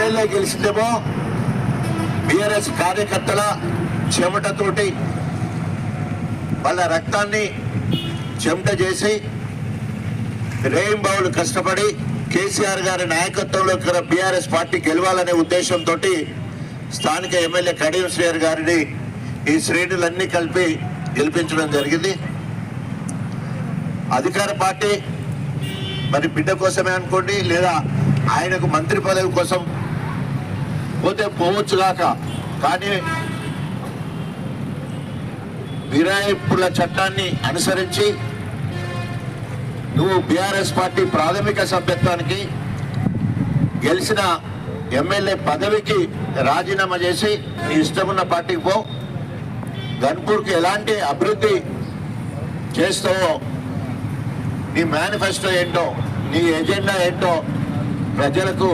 MLA గెలిచిందేమో BRS కార్యకర్తల చెమటతోటి వాళ్ళ రక్తాన్ని చెమట చేసి రేయింబావులు కష్టపడి కేసీఆర్ గారి నాయకత్వంలో బీఆర్ఎస్ పార్టీ గెలవాలనే ఉద్దేశంతో స్థానిక ఎమ్మెల్యే కడియం శ్రీహరి గారిని ఈ శ్రేణులన్నీ కలిపి గెలిపించడం జరిగింది. అధికార పార్టీ మరి బిడ్డ కోసమే అనుకోండి, లేదా ఆయనకు మంత్రి పదవి కోసం పోతే పోవచ్చుగాక, కానీ ఫిరాయింపుల చట్టాన్ని అనుసరించి నువ్వు బీఆర్ఎస్ పార్టీ ప్రాథమిక సభ్యత్వానికి గెలిచిన ఎమ్మెల్యే పదవికి రాజీనామా చేసి నీ ఇష్టమున్న పార్టీకి పో. గన్పూర్కి ఎలాంటి అభివృద్ధి చేస్తావో, నీ మేనిఫెస్టో ఏంటో, నీ ఎజెండా ఏంటో ప్రజలకు